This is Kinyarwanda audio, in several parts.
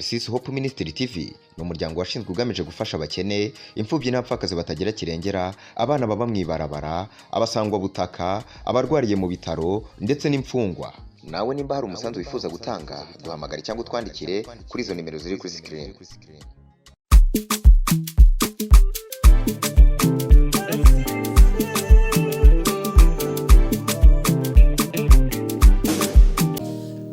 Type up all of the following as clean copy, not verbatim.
Narcisse Hope Ministry TV ni umuryango washinzwe ugamije gufasha abakene, imfubyi n'abapfakazi batagira kirengera, abana baba mwibarabara, abasangwa butaka, abarwariye mu bitaro ndetse n'imfungwa. Nawe nimba hari umusanzu wifuza gutanga, duhamagare cyangwa utwandikire kuri izo nimero ziri kuri screen.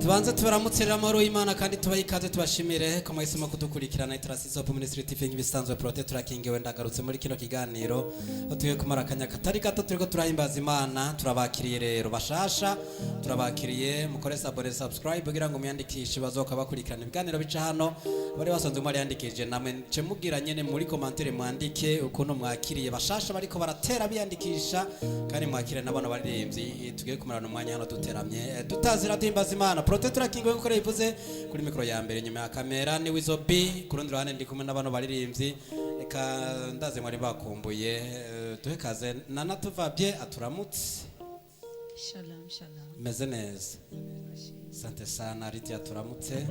Tubanze tubaramutsira amahoro y'Imana kandi tubayikaze tubashimire ko mwahisemo kudukurikirana Narcisse Hope Ministry TV nk'ibisanzwe prote turakingewe ndagarutse muri kino kiganiro tugiye kumara akanya katari gato turiko turahimbaza Imana. Turabakiriye rero bashasha, turabakiriye mukore sabone subscribe kugira ngo muyandikishe bazoka bakurikirana ibiganiro bica hano. Bari basanzwe mwari yandikije namwe nce mubwira nyene muri commentaire mwandike ukuntu mwakiriye bashasha bariko baratera biyandikisha kandi mwakire nabana baririmbyi. Tugiye kumarana umwanya hano duteramye tutazira duhimbaza Imana. Prote turakingewe gukora ivuze kuri mikro ya mbere, nyuma ya kamera ni Wizobi, ku rundi ruhande ndi kumwe n'abana baririmbyi. Eka ndaze mwari bakumbuye duhe kaze Nana Tuvabye aturamutse. Shalom shalom. Meze neza. Sante sana Ritia aturamutse.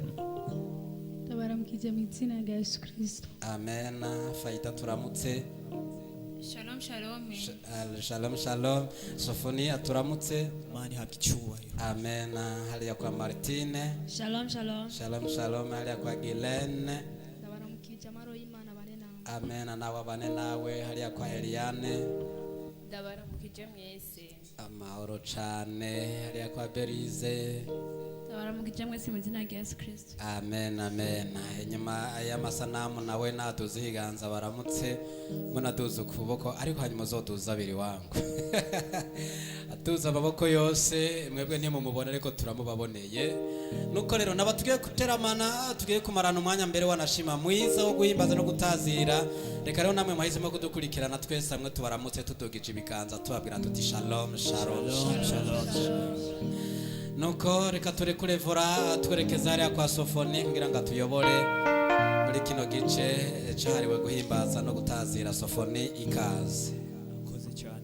Tabaramukije mu izina rya Yesu Kristo. Amen. Faita turamutse. Shalom shalom. Shalom shalom. Sofoni aturamutse. Mani hakichua. Amen. Hali ya kwa Martine. Shalom shalom. Shalom shalom. Hali ya kwa Gilene. Tabaramukije amaro y'Imana bane nawe. Amen. Nawe bane nawe. Hali ya kwa Eliane. Ndabaramukije mwese. Amahoro cyane. Hali ya kwa Berize. Ndabaramukije mwese mu izina rya Yesu Kristo. Amen amen. Inyuma y'amasanamu nawe natuziganza baramutse munaduza ukuboko ariko hanyuma zoduza abiri wangu. Atuza amaboko yose mwebwe ntimumubone ariko turamubaboneye. Nuko rero naba tugiye kuteramana, tugiye kumarana umwanya mbere wanashima mwiza wo guhimbaza no gutazira. Reka rero namwe mwahisemo kudukurikirana twese hamwe tubaramutse tudugije ibiganza tubabwira tuti shalom shalom shalom. Nuko reka turekure vora twerekeza hariya kwa Sofoni kugira ngo atuyobore muri kino gice cyahariwe guhimbaza no gutazira. Sofoni ikaze. Koze cyane.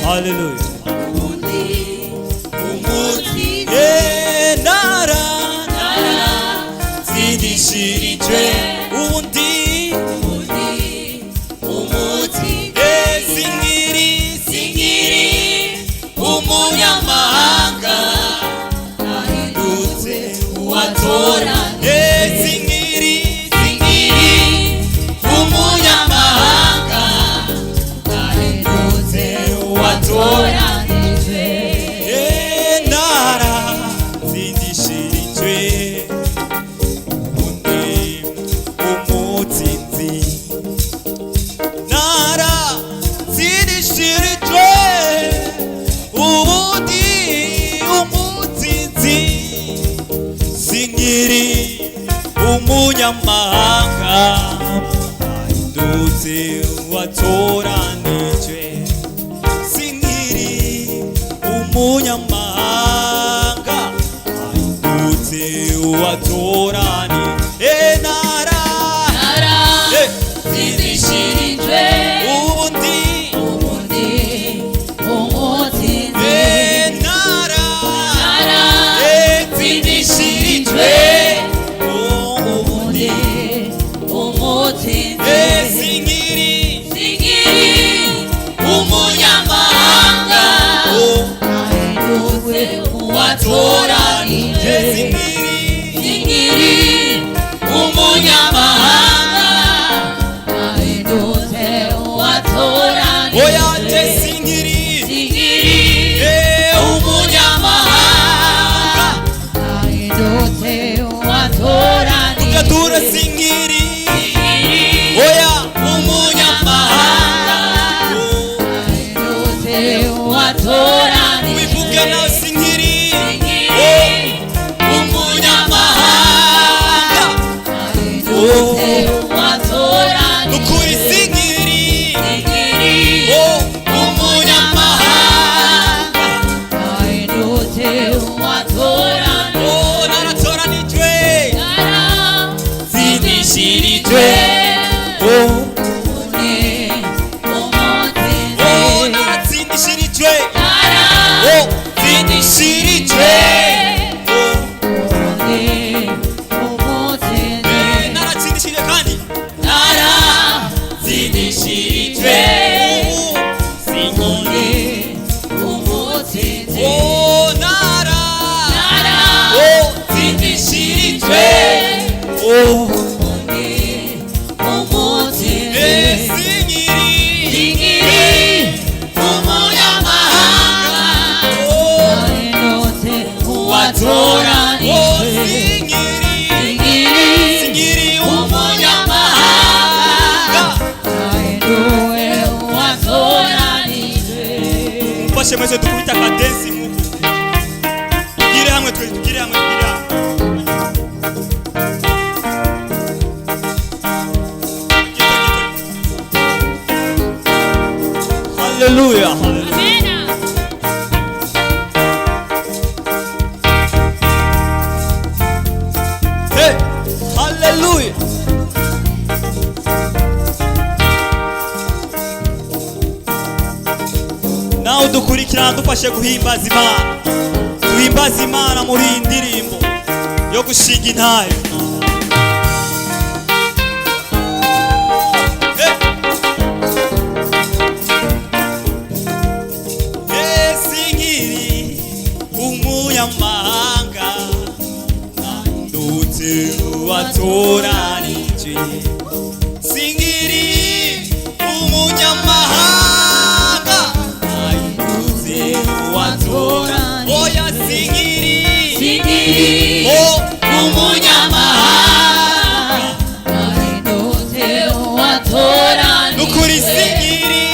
Hallelujah. umunyamahanga ahindutse uwatoranijwe sinkiri umunyamahanga ahindutse uwatoranijwe ntara zidishirijwe ubundi umutsinzi ntara zidishirijwe ubundi umutsinzi sinkiri umunyamahanga ahindutse uwatoranije sinkiri umunyamahanga ahindutse uwatoranije oya sinkiri umunyamahanga ahindutse uwatoranije gatura sinkiri oya umunyamahanga ahindutse uwatoranije wivuge nawe sinkiri umunyamahanga ahindutse uwatoranije nukuri sinkiri umunyamahanga ahindutse uwatoranije naratoranijwe zidishirijwe naratsindishirijwe zidishirijwe naratsindishije kandi zidishirijwe sinkiri umutsinzi nara zidishirijwe umutsinzi sinkiri umunyamahanga ahindutse uwatoranijwe sinkiri umunyamahanga ahinduwe uwatoranijwe mfashe mwese dukubita akadensi muku tugire hamwe tugire hamwe Hallelujah. Hey, hallelujah. Nawe udukurikirana dufashe guhimbaza Imana. Duhimbaza Imana muri iyi ndirimbo yo gushinga intayo. Sinkiri umunyamahanga ahindutse uwatoranijwe sinkiri umunyamahanga ahindutse uwatoranijwe oya sinkiri umunyamahanga ahindutse uwatoranijwe nukuri sinkiri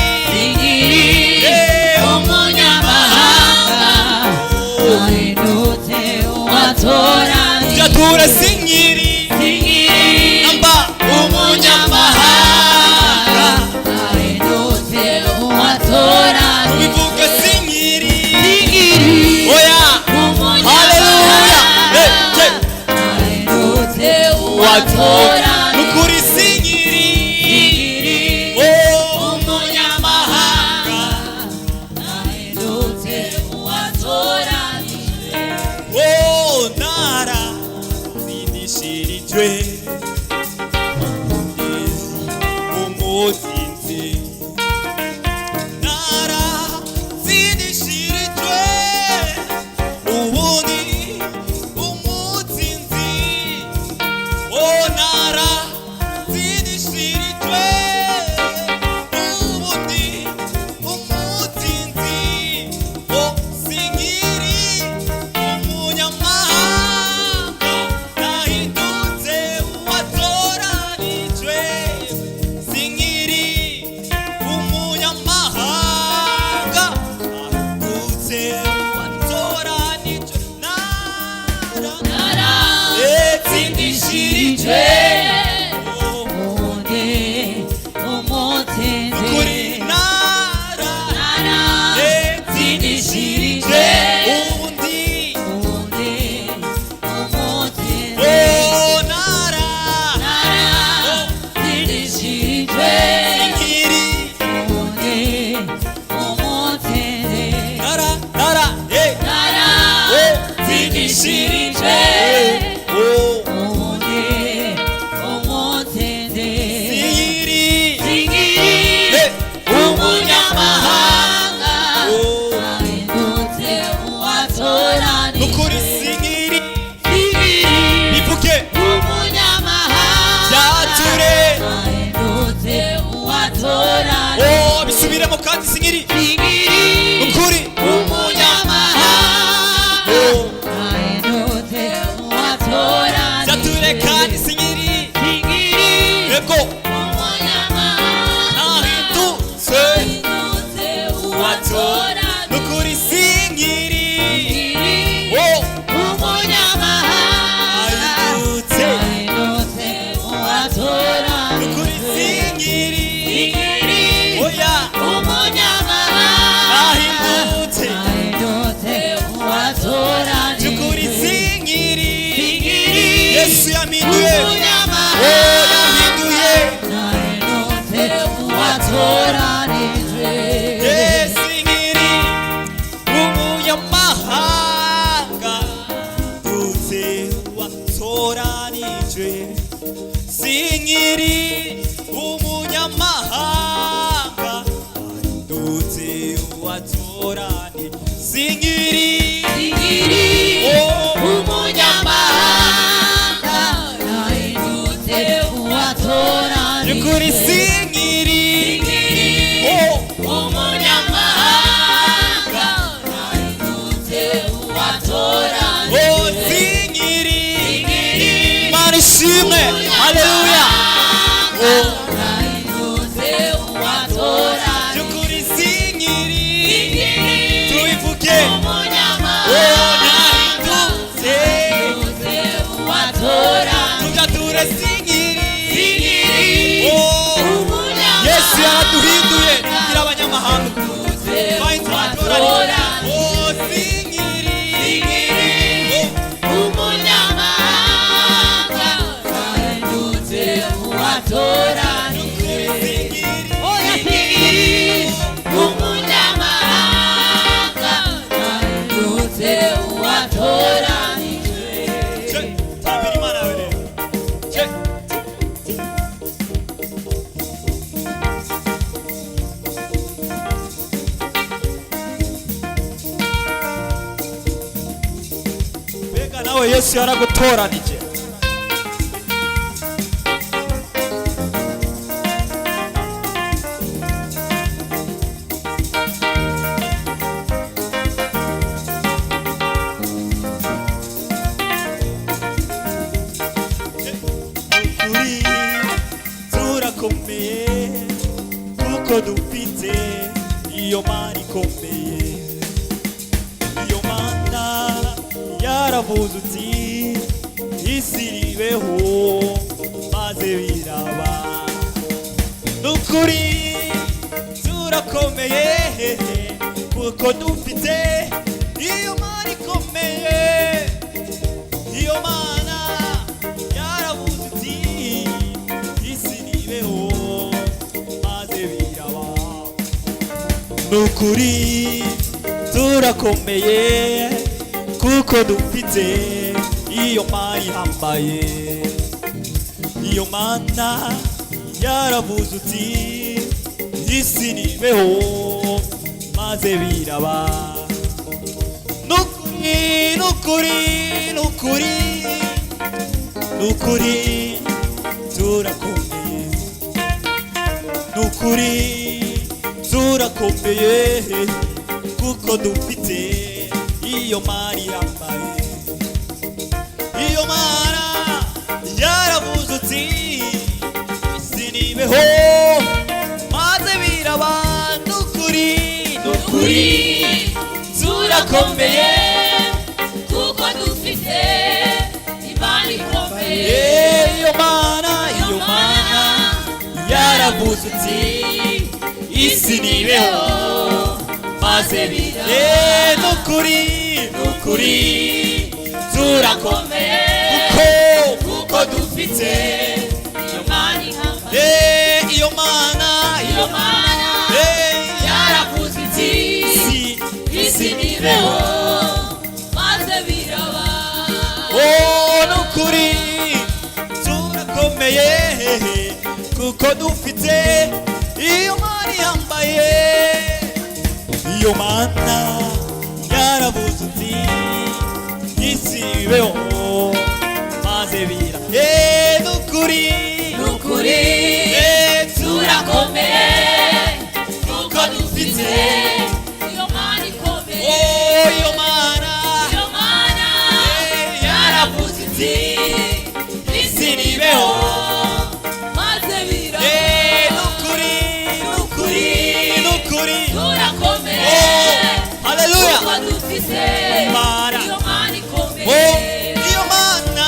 ahindutse uwatoranijwe gatura sinkiri namba umunyamahanga ahindutse uwatoranijwe bivuga sinkiri oya haleluya ahindutse uwatoranijwe nukuri sinkiri umunyamahanga ahindutse uwatoranijwe nara zidishije zindishirije ubundi ubundi umutende oh nara zindishirije inkiri ubundi umutende nara zindishirije oh ubundi umutende inkiri zingiri umunyamahanga oh ahindutse uwatoranije nukuri sinkiri zingiri bivuge umunyamahanga byature ahindutse uwatoranije oh bisubiremo kandi sinkiri zingiri nukuri umunyamahanga oh ahindutse uwatoranije byature kandi sinkiri zingiri ego umunyamahanga ahindutse ahindutse uwatoranije nukuri sinkiri oh umunyamahanga ahindutse ahindutse uwatoranije nukuri sinkiri zingiri oya umunyamahanga ahindutse ahindutse uwatoranije nukuri sinkiri zingiri Yesu yampinduye oh umunyamahanga yampinduye ahindutse uwatoranije sinkiri umunyamahanga ndutse watoranije sinkiri umunyamahanga ndutse watoranije sinkiri zingiri oh umunyamahanga ahindutse uwatoranije nukuri sinkiri oh umunyamahanga ahindutse uwatoranije oh sinkiri Mana ishimwe haleluya oh ahindutse uwatoranije nukuri sinkiri tubivuge oh umunyamahanga nahindutse ahindutse uwatoranije tugature sinkiri oh umunyamahanga Yesu yaraduhinduye kugira abanyamahanga twari twatoranije oh sinkiri umunyamahanga ahindutse uwatoranije oya zingiri umunyamahanga ahindutse uwatoranije tambira imana yawe rero mbega nawe Yesu yaragutoranije ukuri turakomeye kuko dufite iyo mana ikomeye iyo mana yaravuze uti isi ribeho maze biraba nukuri turakomeye kuko dufite iyo mana ikomeye iyo mana yaravuze uti isi nibeho maze biraba nukuri turakomeye kuko dufite iyo mana ihambaye iyo mana yaravuze uti isi nibeho maze biraba nukuri nukuri nukuri nukuri turakomeye nukuri turakomeye kuko dufite iyo mana ihambaye iyo mana yaravuze uti isi nibeho maze biraba nukuri nukuri turakomeye kuko dufite imana ikomeye iyo mana yaravuze uti isi nibeho maze biraba nukuri turakomeye kuko dufite iyo mana yaravuze iti isi nibeho maze biraba nukuri turakomeye kuko dufite iyo mana yambaye iyo mana yaravuze iti isi nibeho maze bira nukuri turakomeye kuko dufite iyo mana ikomeye iyo mana yaravuze iti isi nibeho maze biraba nukuri turakomeye haleluya kuko dufite Mana. iyo mana ikomeye iyo mana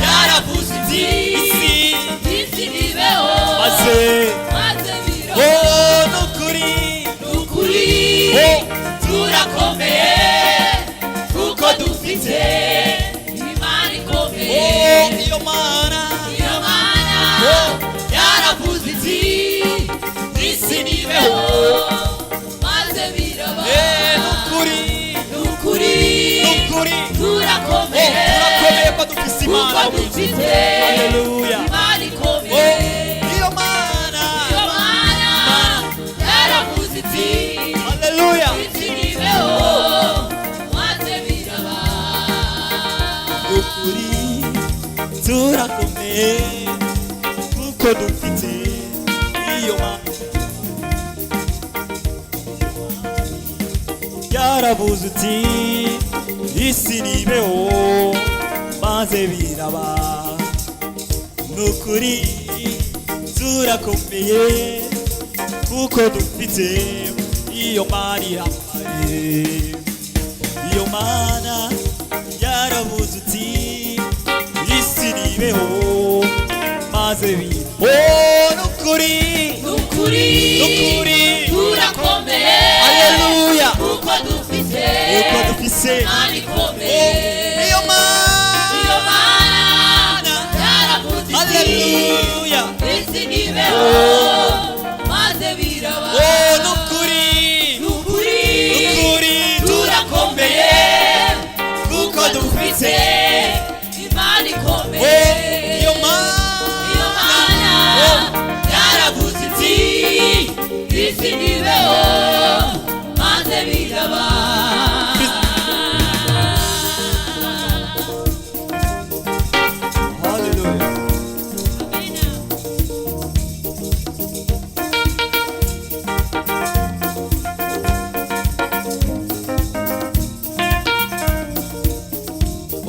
yaravuze iti isi nibeho maze biraba nukuri turakomeye kuko dufite imana ikomeye iyo mana yaravuze iti isi nibeho maze biraba nukuri turakomeye ko dufise imana kuko dufite haleluya imana ikomeye iyo mana yaravuze iti haleluya isi nibeho maze biraba nukuri turakomeye kuko dufite iyo mana yaravuze uti isi nibeho maze biraba nukuri turakomeye kuko dufite iyo mana ihambaye iyo mana yaravuze uti isi nibeho maze biraba nukuri turakomeye haleluya kuko dufite imana ikomeye iyo mana yaravuze iti haleluya isi nibeho maze biraba nukuri turakomeye kuko dufite imana ikomeye iyo mana yaravuze iti isi nibeho maze biraba haleluya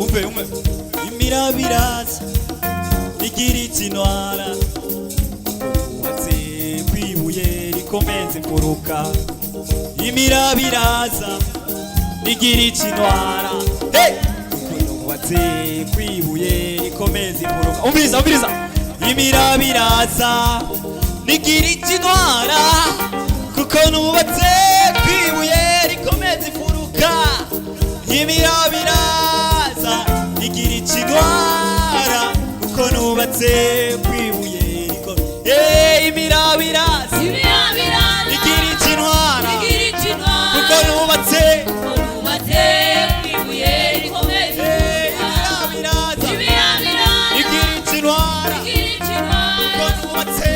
umve imirabiraza igira ikinwara ubatse kwibuye rikomeza imfuruka imirabiraza igira ikinwara ubatse kwibuye rikomeza imfuruka umviriza imirabiraza igira ikinwara kuko nubatse kwibuye rikomeza imfuruka imirabiraza igira ikinwara kuko nubatse kwibuye imirabiraza igira ikinwara kuko nubatse kwibuye rikomeye imirabiraza igira ikinwara kuko nubatse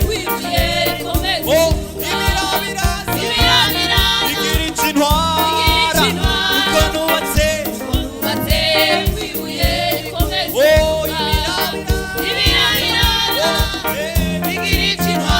kwibuye rikomeye imirabiraza igira ikinwara kuko nubatse kwibuye rikomeye imirabiraza igira ikinwa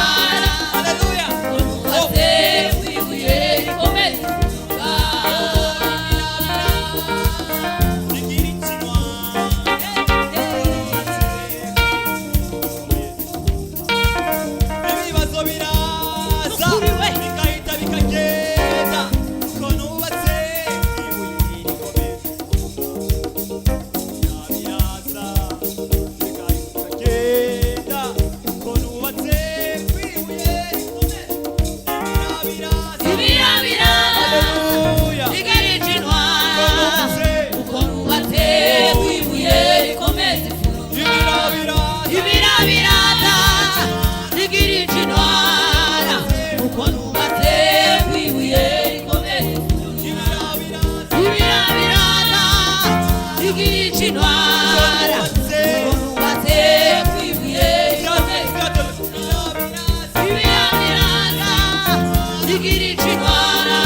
igirije intwara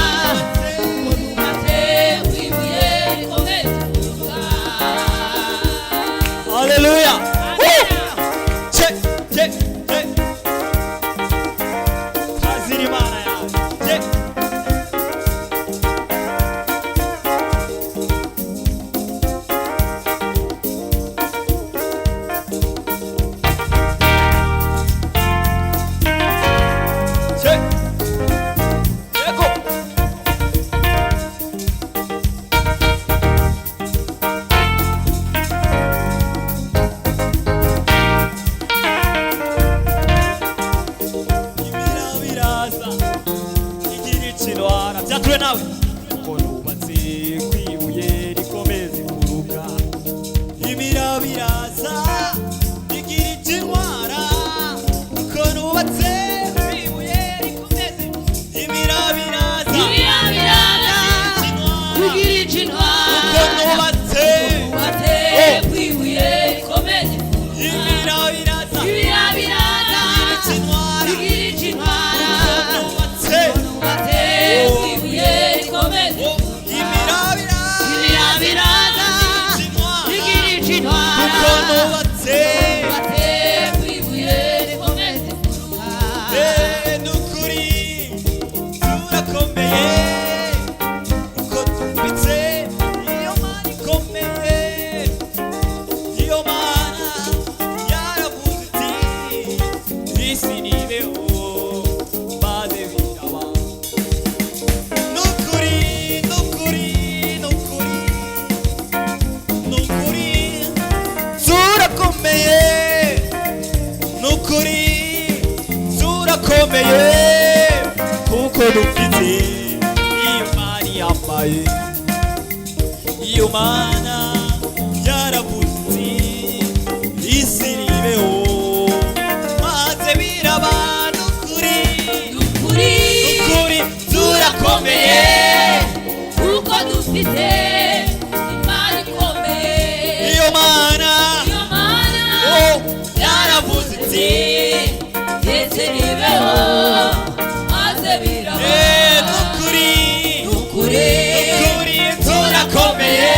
ngo nubatse wibuye rikomeza kuruka. Haleluya. Check, check, check. Kaziri Imana yawe. Check. Check. Eko. Ibira biraza igira ikirwara byatuwe nawe uko nubatse kwibuye rikomeza imfuruka. Ibira biraza igira ikirwara uko nubatse kwibuye rikomeza ibira biraza igirije intwara uko nubatse nubatse wibuye rikomeza imfuruka. ibira biraza Ibira biraza ikirwara igirije intwara nubatse nubatse wibuye rikomeza ibira Ibira biraza igirije intwara uko nubatse nubatse wibuye rikomeza imfuruka. nukuri turakomeye uko tumbitse iyo mana ikomeye iyo mana yaravuze iti isi nibeho maze biraba nukuri nukuri nukuri nukuri turakomeye nukuri turakomeye kuko dufite iyo mana yambaye iyo mana yaravuze iti isi ribeho maze biraba nukuri Ukuri nukuri turakomeye kuko dufite imana ikomeye. iyo mana Iyo mana oh, yaravuze iti ndetse nibeho maze biraba. nukuri Ukuri nukuri turakomeye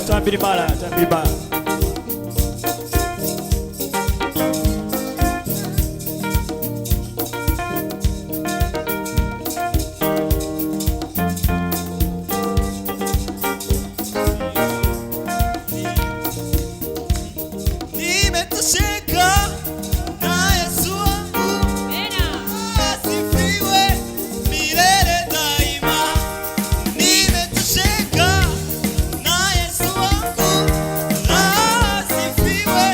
tambira Imana. Nimetosheka na Yesu wangu, asifiwe milele daima. Nimetosheka na Yesu wangu, asifiwe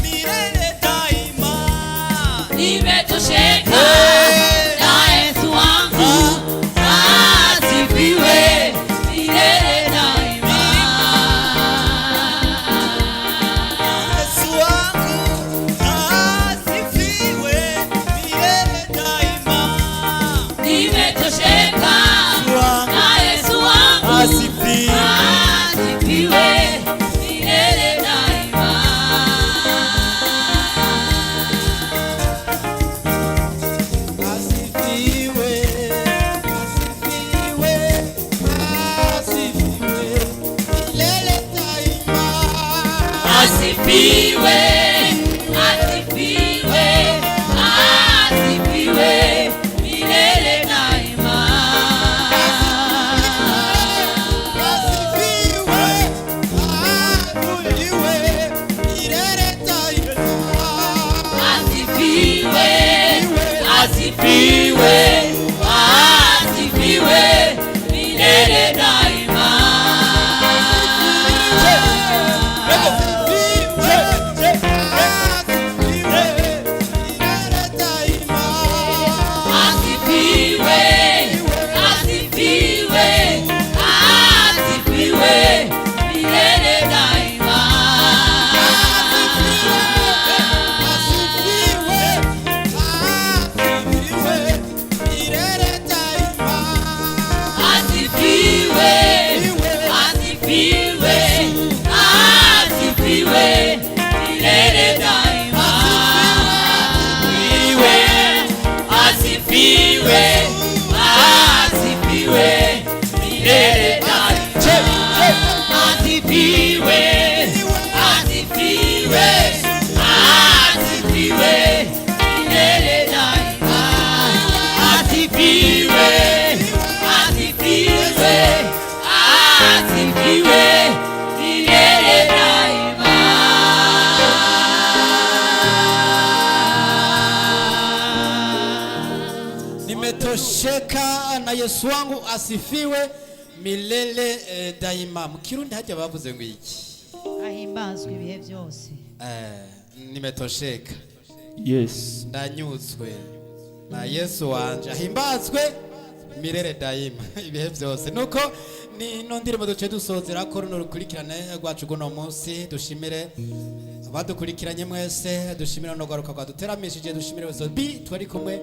milele daima. Nimetosheka na Yesu wangu, asifiwe milele daima. Yesu wangu, asifiwe milele daima. Nimetosheka na Yesu wangu, Asifiwe. asifiwe milele daima. Asifiwe, asifiwe, asifiwe milele daima. Asifiwe, asifiwe, asifiwe milele daima. Asifiwe, asifiwe milele daima. Asifiwe, asifiwe, asifiwe milele daima. Asifiwe, asifiwe, asifiwe milele daima. Asifiwe, asifiwe, asifiwe milele daima. Asifiwe, asifiwe milele daima. Asifiwe, asifiwe, asifiwe milele daima. Asifiwe, asifiwe, asifiwe milele daima. Nimetosheka na Yesu wangu, asifiwe milele daima. Mu Kirundi hajya bavuze ngo iki? ahimbazwe ibihe byose. Nimetosheka, Yes. ndanyuzwe na Yesu wanje, ahimbazwe milele daima ibihe byose. Nuko ni no ndirimo duce dusozera ko runo rukurikirane rwacu guno munsi. Dushimire abadukurikiranye mwese, dushimire no garuka kwa duteramishije, dushimire wese bi twari kumwe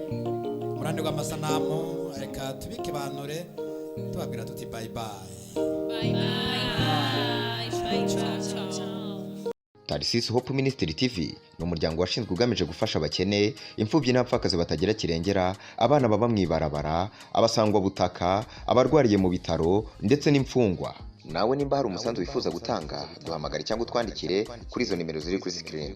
murande rw'amasanamu. Reka tubike banure tubabwira tuti bye bye. Bye bye. Bye ciao. Tarisisi Hope Ministry TV ni umuryango washinzwe ugamije gufasha abakene, imfubyi n'abapfakazi batagira kirengera, abana baba mwibarabara, abasangwa butaka, abarwariye mu bitaro ndetse n'imfungwa. Nawe nimba hari umusanzu wifuza gutanga, duhamagare cyangwa utwandikire kuri izo nimero ziri kuri screen.